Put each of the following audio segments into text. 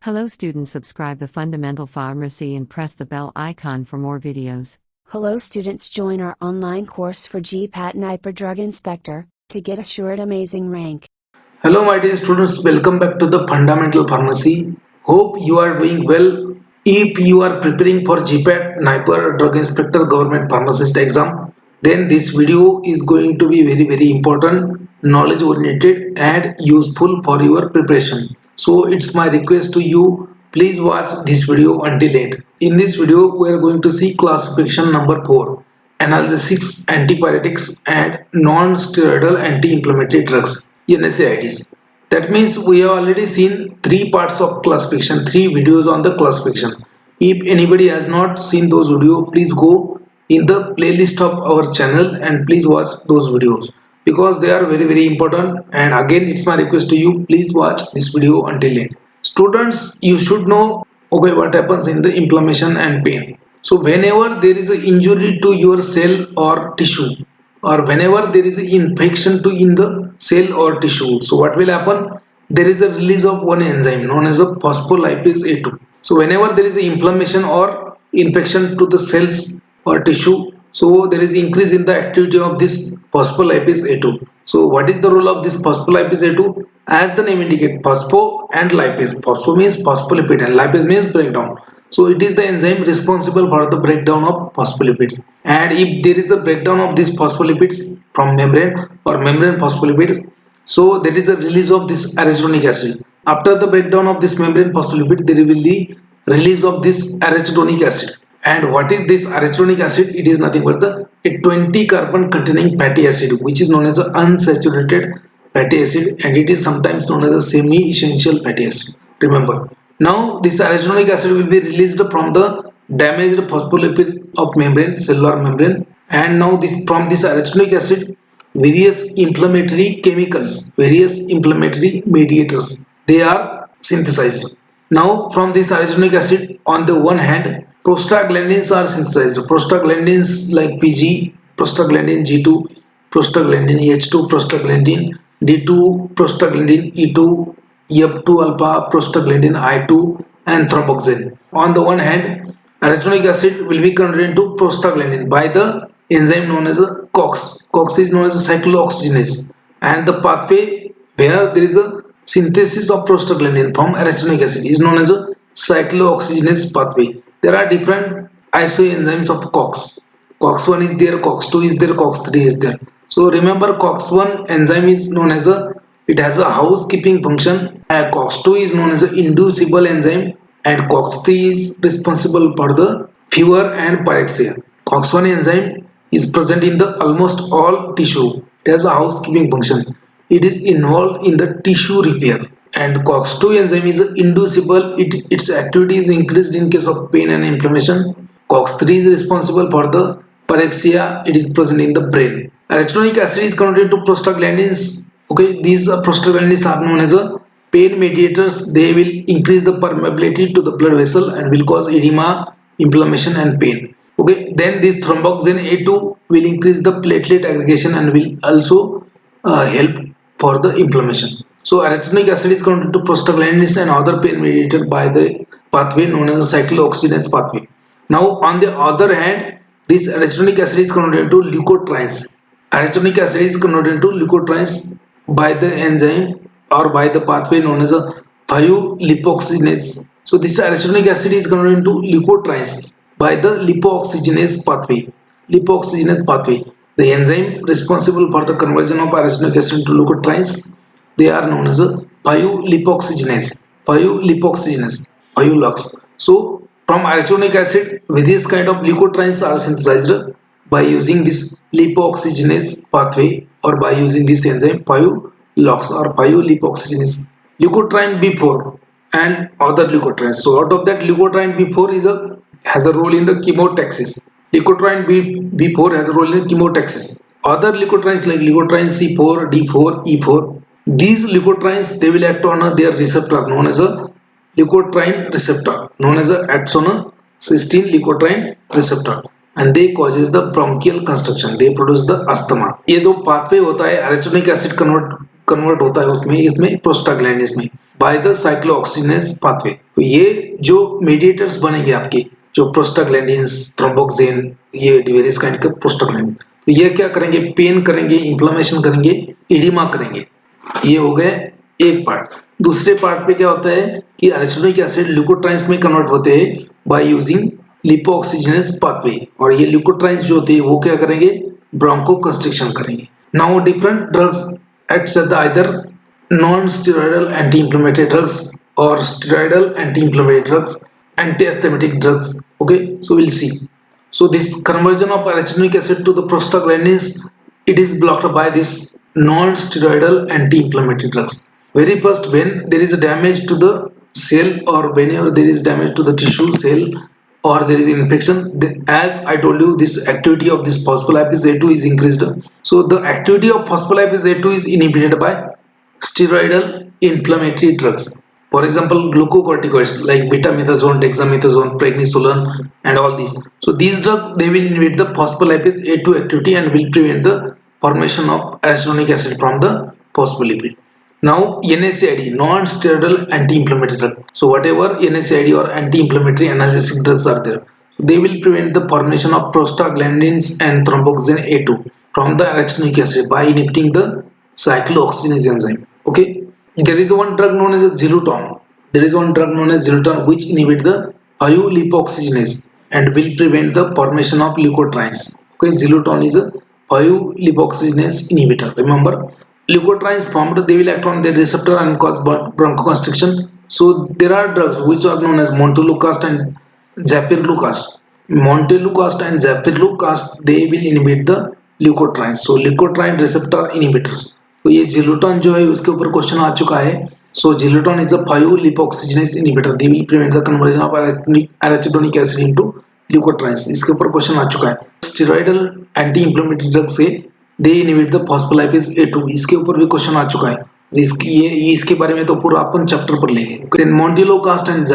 Hello students, subscribe the Fundamental Pharmacy and press the bell icon for more videos. Hello students, join our online course for GPAT Niper Drug Inspector to get assured amazing rank. Hello my dear students, welcome back to the Fundamental Pharmacy. Hope you are doing well. If you are preparing for GPAT Niper Drug Inspector Government Pharmacist exam, then this video is going to be very important, knowledge oriented and useful for your preparation. So it's my request to you, please watch this video until end. In this video we are going to see classification number 4, ANALGESICS, antipyretics and non-steroidal anti-inflammatory drugs, NSAIDs. That means we have already seen 3 parts of classification, 3 videos on the classification. If anybody has not seen those videos, please go in the playlist of our channel and please watch those videos, because they are very important. And again, it's my request to you, please watch this video until end. Students, you should know what happens in the inflammation and pain. So whenever there is an injury to your cell or tissue, or whenever there is an infection in the cell or tissue, so what will happen? There is a release of one enzyme known as a phospholipase A2. So whenever there is an inflammation or infection to the cells or tissue, so there is increase in the activity of this phospholipase A2. So what is the role of this phospholipase A2? As the name indicates, phospho and lipase. Phospho means phospholipid and lipase means breakdown. So it is the enzyme responsible for the breakdown of phospholipids. And if there is a breakdown of these phospholipids from membrane or membrane phospholipids, so there is a release of this arachidonic acid. After the breakdown of this membrane phospholipid, there will be release of this arachidonic acid. And what is this arachidonic acid? It is nothing but a 20 carbon containing fatty acid, which is known as an unsaturated fatty acid, and it is sometimes known as a semi-essential fatty acid. Remember, now this arachidonic acid will be released from the damaged phospholipid of membrane, cellular membrane, and now from this arachidonic acid, various inflammatory chemicals, various inflammatory mediators, they are synthesized. Now from this arachidonic acid, on the one hand, prostaglandins are synthesized. Prostaglandins like PG, prostaglandin G2, prostaglandin H2, prostaglandin D2, prostaglandin E2, F2 alpha, prostaglandin I2 and thromboxane. On the one hand, arachidonic acid will be converted into prostaglandin by the enzyme known as a COX. COX is known as a cyclooxygenase, and the pathway where there is a synthesis of prostaglandin from arachidonic acid is known as a cyclooxygenase pathway. There are different isoenzymes of COX. COX1 is there, COX2 is there, COX3 is there. So remember, COX1 enzyme is known as it has a housekeeping function, and COX2 is known as an inducible enzyme, and COX3 is responsible for the fever and pyrexia. COX1 enzyme is present in the almost all tissue. It has a housekeeping function. It is involved in the tissue repair. And COX2 enzyme is inducible. Its activity is increased in case of pain and inflammation. COX3 is responsible for the pyrexia. It is present in the brain. Arachidonic acid is converted to prostaglandins. These prostaglandins are known as pain mediators. They will increase the permeability to the blood vessel and will cause edema, inflammation and pain. Then this thromboxane A2 will increase the platelet aggregation and will also help for the inflammation. So arachidonic acid is converted to prostaglandins and other pain mediator by the pathway known as the cyclooxygenase pathway. Now on the other hand, this arachidonic acid is converted into leukotrienes. Arachidonic acid is converted into leukotrienes by the enzyme or by the pathway known as a 5-lipoxygenase. So this arachidonic acid is converted into leukotrienes by the lipoxygenase pathway. Lipoxygenase pathway. The enzyme responsible for the conversion of arachidonic acid into leukotrienes, they are known as a 5-lipoxygenase. 5-lipoxygenase, 5-lux. So from arachidonic acid, various kind of leukotrienes are synthesized by using this lipoxygenase pathway or by using this enzyme 5-lux or 5-lipoxygenase. Leukotriene B4 and other leukotrienes. So out of that, leukotriene B4 has a role in the chemotaxis. Leukotriene B4 has a role in chemotaxis. Other leukotrienes like leukotriene C4, D4, E4, these leukotrienes, they will act on their receptor known as a leukotriene receptor, known as a axon cysteine leukotriene receptor, and they causes the bronchial constriction. They produce the asthma. ये दो pathway होता है, arachidonic acid convert होता है उसमें, इसमें prostaglandins में by the cyclooxygenase pathway. तो ये जो मीडिएटर्स बनेंगे आपके, जो प्रोस्टाग्लैंडिन्स, थ्रोम्बोक्सिन, ये वेरियस काइंड के प्रोस्टाग्लैंडिन, तो ये क्या करेंगे, पेन करेंगे, इन्फ्लेमेशन करेंगे, इडिमा करेंगे। ये हो गए एक पार्ट। दूसरे पार्ट पे क्या होता है कि अरेचिडोनिक एसिड ल्यूकोट्राइन्स में कन्वर्ट होते हैं बाय यूजिंग लिपोऑक्सीजनेस पाथवे, और ये ल्यूकोट्राइन्स जो होते हैं वो क्या करेंगे, ब्रोंको कंस्ट्रिक्शन करेंगे। Now different drugs acts as the either non-steroidal anti-inflammatory drugs or steroidal anti-inflammatory drugs, anti-asthmatic drugs. Okay, so we'll see. So this conversion of arachidonic acid to the prostaglandins, it is blocked by this non-steroidal anti-inflammatory drugs. Very first, when there is a damage to the cell, or whenever there is damage to the tissue cell, or there is infection, as I told you, this activity of this phospholipase A2 is increased. So the activity of phospholipase A2 is inhibited by steroidal inflammatory drugs. For example, glucocorticoids like betamethasone, dexamethasone, prednisolone, and all these. So these drugs, they will inhibit the phospholipase A2 activity and will prevent the formation of arachidonic acid from the phospholipid. Now NSAID, non-steroidal anti-inflammatory drug. So whatever NSAID or anti-inflammatory analgesic drugs are there, they will prevent the formation of prostaglandins and thromboxane A2 from the arachidonic acid by inhibiting the cyclooxygenase enzyme. Okay, there is one drug known as xylitol. There is one drug known as xylitol which inhibit the 5-lipoxygenase and will prevent the formation of leukotrienes. Okay, xylitol is a 5-lipoxygenase inhibitor. Remember, leukotrienes formed, they will act on their receptor and cause bronchoconstriction. So there are drugs which are known as montelukast and zafirlukast. Montelukast and zafirlukast, they will inhibit the leukotrienes. So leukotriene receptor inhibitors. तो ये जिलोटॉन जो है उसके ऊपर question आ चुका है. So जिलोटॉन is a 5-lipoxygenase inhibitor. They will prevent the conversion of arachidonic acid into leukotrienes. इसके ऊपर क्वेश्चन आ चुका है. स्टेरॉइडल एंटी-इंफ्लेमेटरी ड्रग से they inhibit the phospholipase A2. इसके ऊपर भी क्वेश्चन आ चुका है. इसके बारे में तो पूरा अपन चैप्टर पर लेंगे. Then montelukast and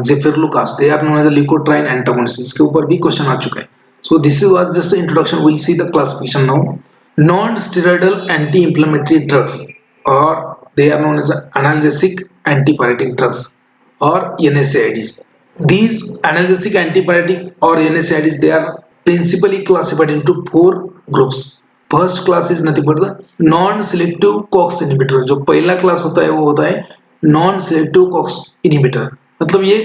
zafirlukast, they are known as a leukotriene antagonists. इसके ऊपर भी क्वेश्चन आ चुका है. So this was just an introduction. We'll see the classification now. Non-steroidal anti-inflammatory drugs, or they are known as analgesic antipyretic drugs or NSAIDs. These analgesic antipyretic or NSAIDs, they are principally classified into 4 groups. First class is nothing but the non-selective COX inhibitor. जो पहला class होता है वो होता है non-selective COX inhibitor. मतलब ये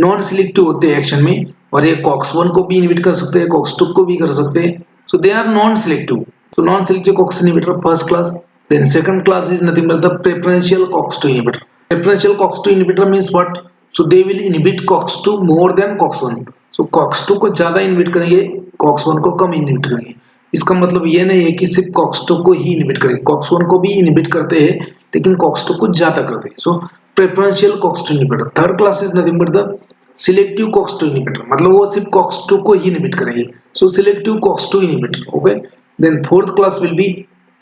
non-selective होते हैं एक्शन में, और ये COX1 को भी इनहिबिट कर सकते हैं, COX2 को भी कर सकते हैं. So they are non-selective. So non-selective COX inhibitor, first class. Then second class is nothing but the preferential COX2 inhibitor. Preferential COX2 inhibitor means what? So they will inhibit COX2 more than COX1. So COX2 को ज्यादा inhibit करेंगे, COX1 को कम inhibit करेंगे. इसका मतलब ये नहीं है कि सिर्फ COX2 को ही इनहिबिट करेंगे, COX1 को भी इनहिबिट करते हैं लेकिन COX2 को ज्यादा करते हैं. So preferential COX2 inhibitor. Third class is nothing but the selective COX2 inhibitor. मतलब वो सिर्फ COX2 को ही इनहिबिट करेंगे. So selective COX2 inhibitor. Okay. Then fourth class will be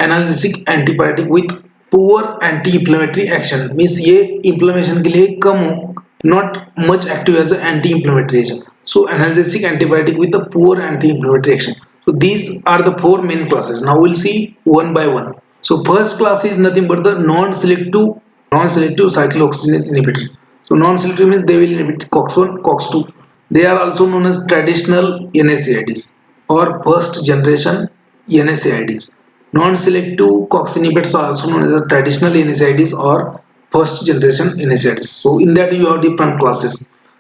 analgesic antipyretic with poor anti inflammatory action. Means ये inflammation के लिए कम हो, not much active as an anti-inflammatory agent. So analgesic antibiotic with a poor anti-inflammatory action. So these are the 4 main classes. Now we'll see one by one. So first class is nothing but the non-selective cyclooxygenase inhibitor. So non-selective means they will inhibit COX1, COX2. They are also known as traditional NSAIDs or first generation NSAIDs. Non-selective COX inhibitors are also known as the traditional NSAIDs or first generation NSAIDs. So in that you have different classes.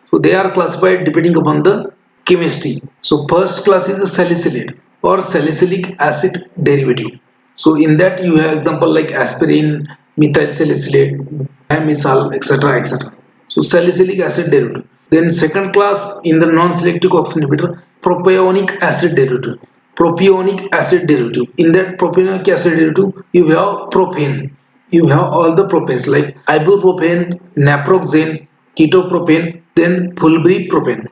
So they are classified depending upon the chemistry. So first class is the salicylate or salicylic acid derivative. So in that you have example like aspirin, methyl salicylate, dimethyl, etc., etc. So salicylic acid derivative. Then second class in the non-selective COX inhibitor, propionic acid derivative. Propionic acid derivative. In that propionic acid derivative you have propane. You have all the propanes like ibuprofen, naproxen, ketoprofen, then flurbiprofen.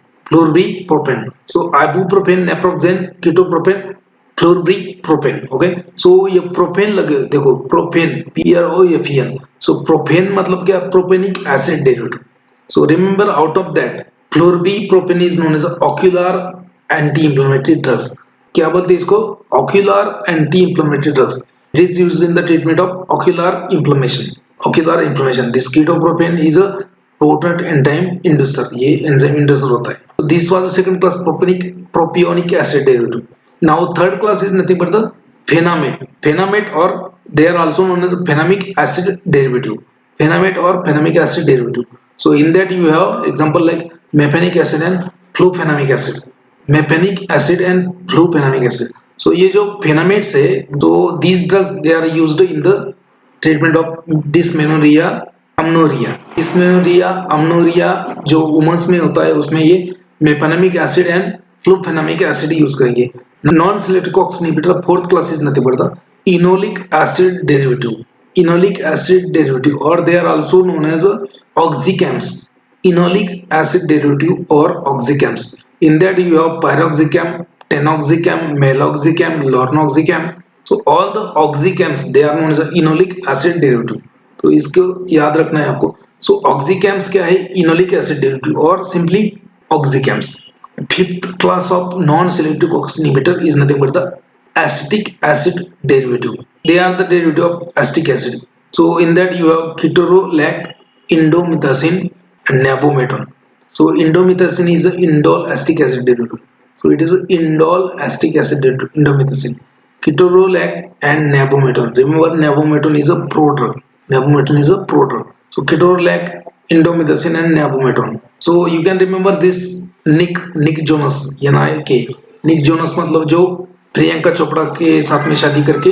So ibuprofen, naproxen, ketoprofen, flurbiprofen. Okay. So ये propen लगे, देखो propen, PROPEN. So propen मतलब क्या? Propionic acid derivative. So remember, out of that flurbiprofen is known as ocular anti-inflammatory drugs. क्या बोलते हैं इसको? Ocular anti-inflammatory drugs. It is used in the treatment of ocular inflammation. This ketoprofen is a potent enzyme inducer, ये enzyme inducer होता है. So this was the second class propionic acid derivative. Now third class is nothing but the phenamate or they are also known as phenamic acid derivative. Phenamate or phenamic acid derivative. So in that you have example like mefenic acid and fluphenamic acid. Mefenic acid and fluphenamic acid. So ये जो phenamates है, तो these drugs they are used in the treatment of dysmenorrhea, अमनोरिया जो women's में होता है उसमें ये mefenamic acid and flufenamic acid use करेंगे. Non selective cox inhibitor fourth class is nothing but the enolic acid derivative और they are also known as oxicams. Enolic acid derivative और oxicams. In that you have piroxicam, tenoxicam, meloxicam, lornoxicam. So all the oxicams they are known as enolic acid derivative. तो इसको याद रखना है आपको. सो oxicams क्या है? इनोलिक एसिड डेरिवेटिव और simply oxicams. Fifth class of non selective cox inhibitor is nothing but the acetic acid derivative. They are the derivative of acetic acid. So in that you have ketorolac, indomethacin and naprometon. So indomethacin is an indole acetic acid derivative. So it is an indole acetic acid derivative, indomethacin. Ketorolac and naprometon. Remember naprometon is a prodrug. So ketorolac, indomethacin and naprometon. So you can remember this Nick Jonas, N-I-K. Nick Jonas मतलब जो प्रियंका चोपड़ा के साथ में शादी करके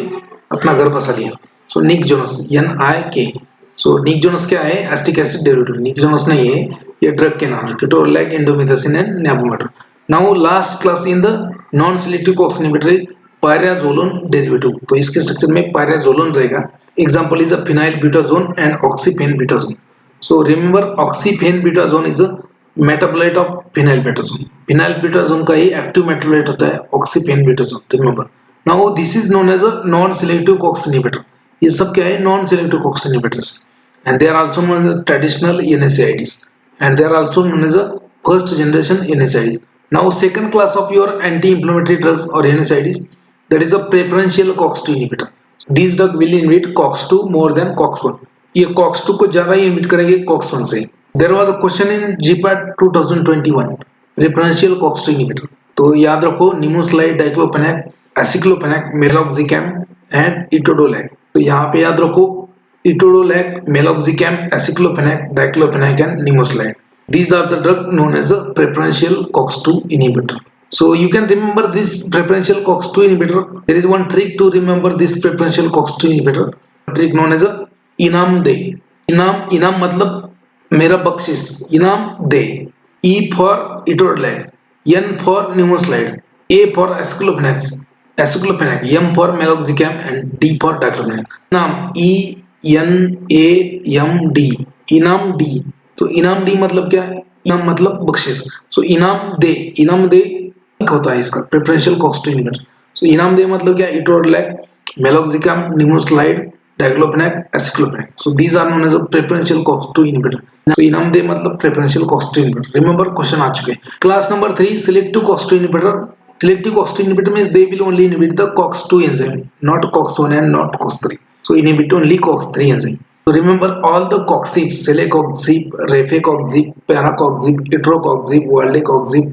अपना घर बसा लिया. So Nick Jonas, N-I-K. So Nick Jonas क्या है? Acetic acid derivative. Nick Jonas नहीं है, ये ड्रग के नाम है. Ketorolac, indomethacin and naprometon. Now last class in the non-selective COX inhibitor pyrazolone derivative. तो इसके स्ट्रक्चर में pyrazolone रहेगा. Example is a phenyl butazone and oxyphenbutazone. So remember oxyphenbutazone is a metabolite of phenyl butazone. Phenyl butazone का ही active metabolite होता है oxyphenbutazone. Remember. Now this is known as a non-selective COX inhibitor. ये सब क्या है? Non-selective COX inhibitors. And they are also known as traditional NSAIDs. And they are also known as a first generation NSAIDs. Now second class of your anti-inflammatory drugs or NSAIDs, that is a preferential COX-2 inhibitor. These drug will inhibit COX-2 more than COX-1. ये COX-2 को ज्यादा ही inhibit करेंगे COX-1 से. There was a question in GPAT 2021 preferential COX-2 inhibitor. तो याद रखो nimesulide, diclofenac, aciclofenac, meloxicam and etodolac. तो यहाँ पे याद रखो etodolac, meloxicam, aciclofenac, diclofenac and nimesulide. These are the drug known as a preferential COX-2 inhibitor. So you can remember this preferential COX-2 inhibitor. There is one trick to remember this preferential COX-2 inhibitor. A trick known as a इनाम दे. इनाम मतलब मेरा बख्शिश. इनाम दे. E for etodolac, N for nimesulide, A for aciclofenac, M for meloxicam and D for diclofenac. इनाम E-N-A-M-D. इनाम D. तो इनाम D मतलब क्या है? इनाम मतलब बख्शिश. So इनाम दे होता है इसका प्रेफरेंशियल COX-2 इनहिबिटर. सो इनाम दे मतलब क्या? etodolac, meloxicam, nimesulide, diclofenac, aciclofenac. So these are known as a preferential COX-2 inhibitor. So इनाम दे मतलब preferential COX-2 inhibitor. Remember question आ चुके. Class number 3 selective COX-2 inhibitor. Selective COX-2 inhibitor means they will only inhibit the COX-2 enzyme, not COX-1 and not COX-3. So inhibit only COX-3 enzyme. So remember all the COX-zip, Celecoxib, Refacoxib, Paracoxib, Itrocoxib, Valdecoxib.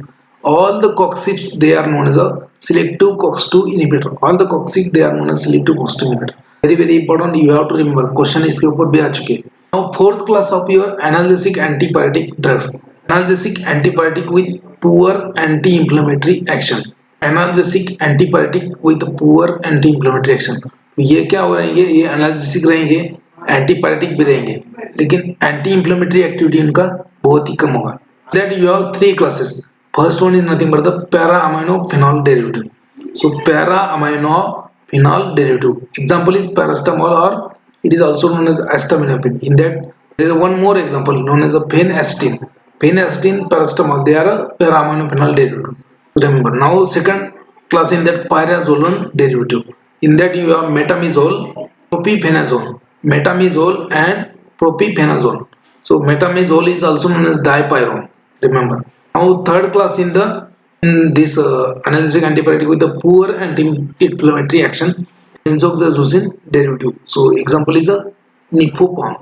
All the COX-zips they are known as a selective COX-2 inhibitor. All the COX-zips they are known as selective COX-2 inhibitor. Very important. You have to remember. Question इसके ऊपर भी आ चुके. Now fourth class of your analgesic antipyretic drugs. Analgesic antipyretic with poor anti-inflammatory action. Analgesic antipyretic with poor anti-inflammatory action. ये क्या हो रहेंगे? ये analgesic रहेंगे, antipyretic भी रहेंगे, लेकिन anti-inflammatory activity इनका बहुत ही कम होगा. That you have three classes. First one is nothing but the para-aminophenol derivative. So para-aminophenol derivative. Example is paracetamol or it is also known as acetaminophen. In that there is one more example known as a phenacetin. Phenacetin, paracetamol, they are a para-aminophenol derivative. Remember. Now second class in that pyrazolone derivative. In that you have metamizole, propiphenazole. Metamizole and propiphenazole. So metamizole is also known as dipyrone. Remember. Now third class in this analgesic antipyretic with the poor anti-inflammatory action, benzoxazosine derivative. So example is a nipopam.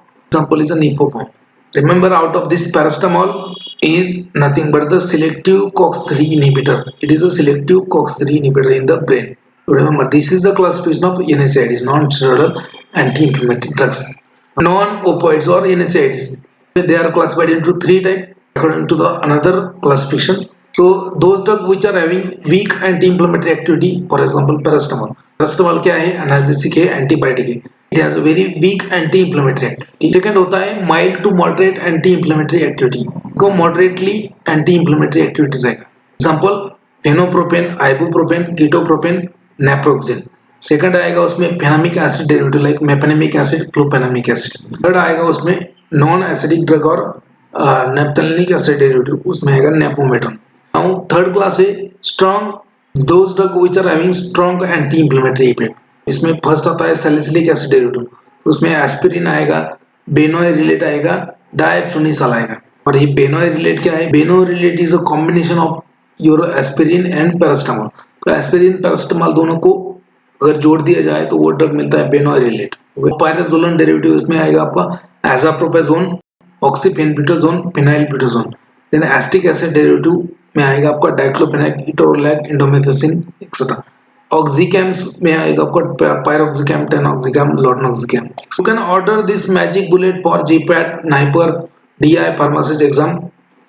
Remember, out of this paracetamol is nothing but the selective COX-3 inhibitor. It is a selective COX-3 inhibitor in the brain. Remember, this is the classification of NSAIDs, non-steroidal anti-inflammatory drugs. Non-opioids or NSAIDs, they are classified into three types according to the another classification. So those drugs which are having weak anti-inflammatory activity, for example paracetamol. Paracetamol क्या है? Analgesic है, antipyretic है. It has a very weak anti-inflammatory activity. Second होता है mild to moderate anti-inflammatory activity. को moderately anti-inflammatory activity रहेगा. Example fenoprofen, ibuprofen, ketoprofen, naproxen. Second आएगा उसमें fenamic acid derivative like mefenamic acid, clofenamic acid. Third आएगा उसमें non acidic drug और नेप्थेलिक acid derivative, उसमें आएगा नेपोमेटोन. नाउ थर्ड क्लास है strong those drug which are having strong anti inflammatory effect. इसमें first आता है सैलिसिलिक एसिड डेरिवेटिव, तो उसमें एस्पिरिन आएगा, बेनोइरिलेट आएगा, डायफ्लुनिसाल आएगा. और ये बेनोइरिलेट क्या है? Benorilate is a combination of your aspirin and paracetamol. तो एस्पिरिन पैरासिटामोल दोनों को अगर जोड़ दिया जाए तो वो ड्रग मिलता है बेनोइरिलेट. पायराजोलिन डेरिवेटिव इसमें आएगा आपका azapropazone, oxyphenbutazone, phenylbutazone. Then acetic acid derivative में आएगा आपका diclofenac, etodolac, indomethacin etcetera. Oxicams में आएगा आपका piroxicam, tenoxicam, lornoxicam. You can order this magic bullet for GPAT Niper DI Pharmacist exam.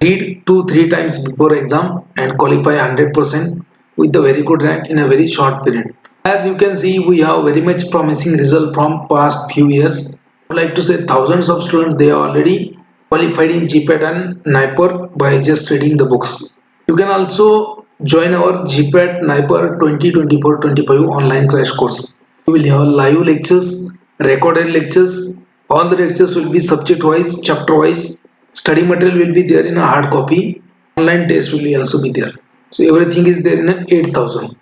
Read 2-3 times before exam and qualify 100% with the very good rank in a very short period. As you can see, we have very much promising result from past few years. I would like to say thousands of students, they are already qualified in GPAT and Niper by just reading the books. You can also join our GPAT Niper 2024-25 online crash course. We will have live lectures, recorded lectures. All the lectures will be subject wise, chapter wise. Study material will be there in a hard copy. Online test will also be there. So everything is there in a 8,000.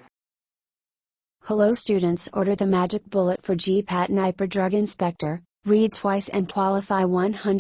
Hello students, order the magic bullet for GPAT Niper Drug Inspector. Read twice and qualify 100.